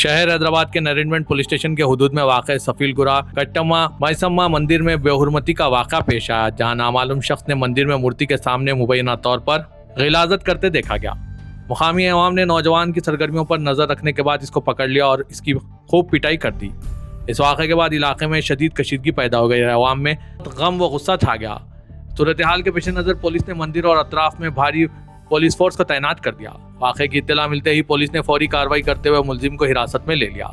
शहर हैदराबाद के नरेंद्रमेंट police station के हुदूद में वाक़ सफीलगुरा कट्टम्मा मैसम्मा मंदिर में बेहुरमती का वाक़ा पेश आया, जहां नामालूम शख्स ने मंदिर में मूर्ति के सामने मुबैना तौर पर गिलाजत करते देखा गया। मुकामी अवाम ने नौजवान की सरगर्मियों पर नजर रखने के बाद इसको पकड़ लिया और इसकी खूब पिटाई कर दी। इस वाक़े के बाद इलाके में शदीद कशीदगी पैदा हो गई। अवाम में गम व गुस्सा छा गया। सूरत हाल के पेश नज़र पुलिस ने मंदिर और अतराफ में भारी पुलिस फोर्स को तैनात कर दिया। वाक़े की इत्तला मिलते ही पुलिस ने फौरी कार्रवाई करते हुए मुलजिम को हिरासत में ले लिया।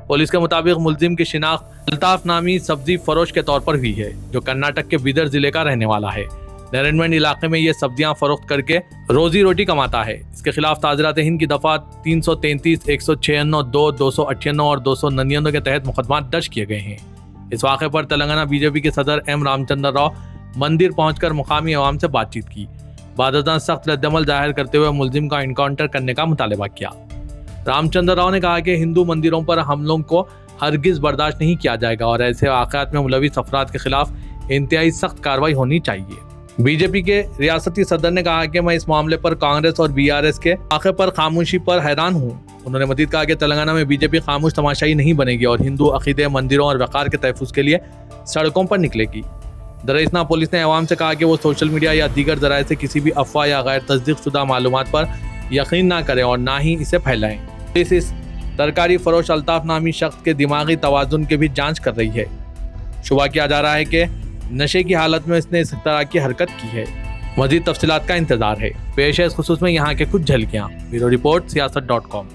पुलिस के मुताबिक मुलजिम की शिनाख्त अल्ताफ नामी सब्जी फरोश के तौर पर हुई है, जो कर्नाटक के बीदर जिले का रहने वाला है। नरेंद्रमेंट इलाके में ये सब्जियां फरोख्त करके रोजी रोटी कमाता है। इसके खिलाफ ताज़रात हिंद की दफा 333, 196, 2, 298 और 299 के तहत मुकदमा दर्ज किए गए हैं। इस वाक़े पर तेलंगाना बीजेपी के सदर एम रामचंद्र राव मंदिर पहुंचकर मुकामी अवाम से बातचीत की। बादशाह सख्त रद्दमल जाहिर करते हुए मुलजिम का इनकाउंटर करने का मुतालबा किया। रामचंद्र राव ने कहा कि हिंदू मंदिरों पर हमलों को हरगिज बर्दाश्त नहीं किया जाएगा और ऐसे वाक़यात में मुलविस अफराद के खिलाफ इंतहाई सख्त कार्रवाई होनी चाहिए। बीजेपी के रियासती सदर ने कहा कि मैं इस मामले पर कांग्रेस और BRS के वाक़े पर खामोशी पर हैरान हूँ। उन्होंने मजीद कहा कि तेलंगाना में बीजेपी खामोश तमाशाई नहीं बनेगी और हिंदू अकीदे, मंदिरों और वक़ार के तहफ़्फ़ुज़ के लिए सड़कों पर निकलेगी। दरअसल पुलिस ने अवाम से कहा कि वो सोशल मीडिया या दीगर ज़राए से किसी भी अफवाह या गैर तस्दीक़शुदा मालूमात पर यकीन ना करें और ना ही इसे फैलाएं। पुलिस इस तरकारी फरोश अल्ताफ नामी शख्स के दिमागी तवाज़ुन की भी जांच कर रही है। शुबा किया जा रहा है कि नशे की हालत में इसने इस तरह की हरकत की है। मज़ीद तफसीलात का इंतज़ार है। पेश है इस खुसूस में यहाँ के कुछ झलकियाँ। Bureau report siyaasat.com।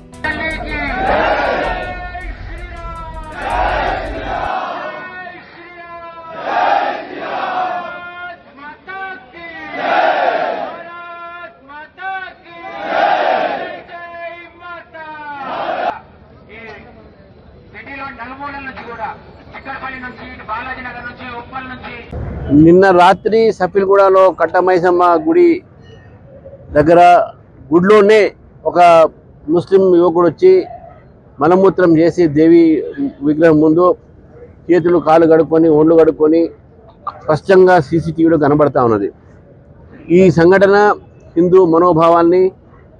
నిన్న రాత్రి సఫీల్గూడలో కట్టమైసమ్మ గుడి దగ్గర గుడిలోనే ఒక ముస్లిం యువకుడు వచ్చి మలమూత్రం చేసి దేవి విగ్రహం ముందు చేతులు కాళ్ళు కడుక్కొని ఒళ్ళు కడుక్కొని స్పష్టంగా CCTVలో కనబడతా ఉన్నది. ఈ సంఘటన హిందూ మనోభావాన్ని,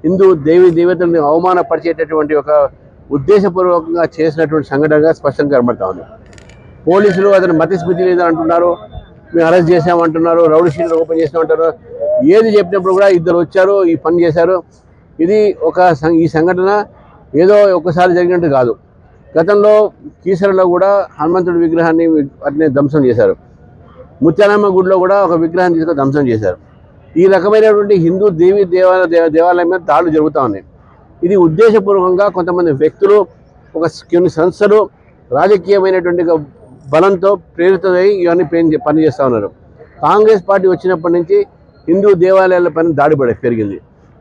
హిందూ దేవి దేవతల్ని అవమానపరిచేటటువంటి ఒక ఉద్దేశపూర్వకంగా చేసినటువంటి సంఘటనగా స్పష్టంగా కనబడతా ఉంది. పోలీసులు అతను మతిస్థిమితి లేదని అంటున్నారు, మేము అరెస్ట్ చేసామంటున్నారు, రౌడీ షీట్లు ఓపెన్ చేసామంటారు. ఏది చెప్పినప్పుడు కూడా ఇద్దరు వచ్చారు, ఈ పని చేశారు. ఇది ఈ సంఘటన ఏదో ఒకసారి జరిగినట్టు కాదు. గతంలో కీసరలో కూడా హనుమంతుడి విగ్రహాన్ని అట్నే ధ్వంసం చేశారు. ముత్యాలమ్మ గుడిలో కూడా ఒక విగ్రహాన్ని తీసుకొని ధ్వంసం చేశారు. ఈ రకమైనటువంటి హిందూ దేవాలయం మీద దాడులు జరుగుతూ ఉన్నాయి. ఇది ఉద్దేశపూర్వకంగా కొంతమంది వ్యక్తులు, కొన్ని సంస్థలు రాజకీయమైనటువంటి బలంతో ప్రేరితమై ఇవన్నీ పనిచేస్తూ ఉన్నారు. కాంగ్రెస్ పార్టీ వచ్చినప్పటి నుంచి హిందూ దేవాలయాల పైన దాడి పెరిగింది.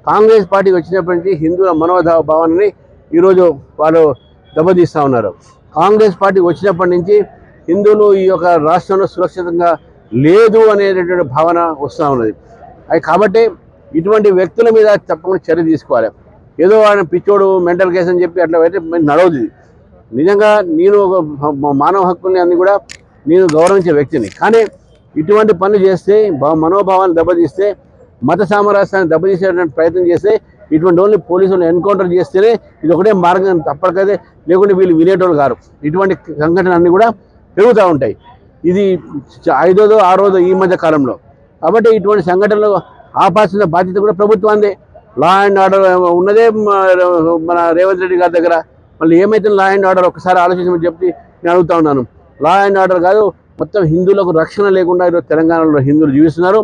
కాంగ్రెస్ పార్టీ వచ్చినప్పటి నుంచి హిందువుల మనోభావాన్ని ఈరోజు వాళ్ళు దెబ్బతీస్తూ ఉన్నారు. కాంగ్రెస్ పార్టీ వచ్చినప్పటి నుంచి హిందువులు ఈ యొక్క రాష్ట్రంలో సురక్షితంగా లేదు అనేటటువంటి భావన వస్తూ ఉన్నది. కాబట్టి ఇటువంటి వ్యక్తుల మీద తప్పకుండా చర్య తీసుకోవాలి. ఏదో ఆయన పిచ్చోడు మెంటల్ కేసు అని చెప్పి అట్లా అయితే నడవదు. నిజంగా నేను మానవ హక్కుల్ని అన్ని కూడా నేను గౌరవించే వ్యక్తిని. కానీ ఇటువంటి పనులు చేస్తే, మనోభావాన్ని దెబ్బతీస్తే, మత సామరస్యాన్ని దెబ్బతీసేటువంటి ప్రయత్నం చేస్తే, ఇటువంటి వాళ్ళని పోలీసులు ఎన్కౌంటర్ చేస్తేనే ఇది ఒకటే మార్గం తప్పకదే, లేకుంటే వీళ్ళు వినేటోళ్ళు కారు. ఇటువంటి సంఘటనలు అన్నీ కూడా పెరుగుతూ ఉంటాయి. ఇది 5దో 6దో ఈ మధ్య కాలంలో. కాబట్టి ఇటువంటి సంఘటనలు ఆపాల్సిన బాధ్యత కూడా ప్రభుత్వాన్ని. లా అండ్ ఆర్డర్ ఉన్నదే మన రేవంత్ రెడ్డి గారి దగ్గర. మళ్ళీ ఏమైతే లా అండ్ ఆర్డర్ ఒకసారి ఆలోచించమని చెప్పి నేను అడుగుతా ఉన్నాను. లా అండ్ ఆర్డర్ కాదు, మొత్తం హిందువులకు రక్షణ లేకుండా ఈరోజు తెలంగాణలో హిందువులు జీవిస్తున్నారు.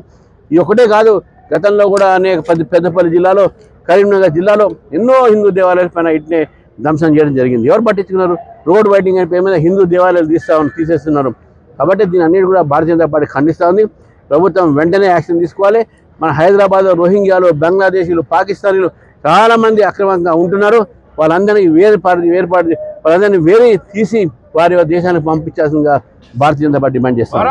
ఇది ఒకటే కాదు, గతంలో కూడా అనేక పెద్దపల్లి జిల్లాలో, కరీంనగర్ జిల్లాలో ఎన్నో హిందూ దేవాలయాల పైన ఇట్నే ధ్వంసం చేయడం జరిగింది. ఎవరు పట్టించుకున్నారు? రోడ్ వైడింగ్ అనే పేరు మీద హిందూ దేవాలయాలు తీసేస్తున్నారు. కాబట్టి దీని అన్నిటి కూడా భారతీయ జనతా పార్టీ ఖండిస్తూ ఉంది. ప్రభుత్వం వెంటనే యాక్షన్ తీసుకోవాలి. మన హైదరాబాద్ రోహింగ్యాలు, బంగ్లాదేశీలు, పాకిస్తానీలు చాలామంది అక్రమంగా ఉంటున్నారు. వాళ్ళందరినీ వాళ్ళందరినీ తీసి వారి దేశానికి పంపించాల్సిందిగా భారతీయ జనతా పార్టీ డిమాండ్ చేస్తారు.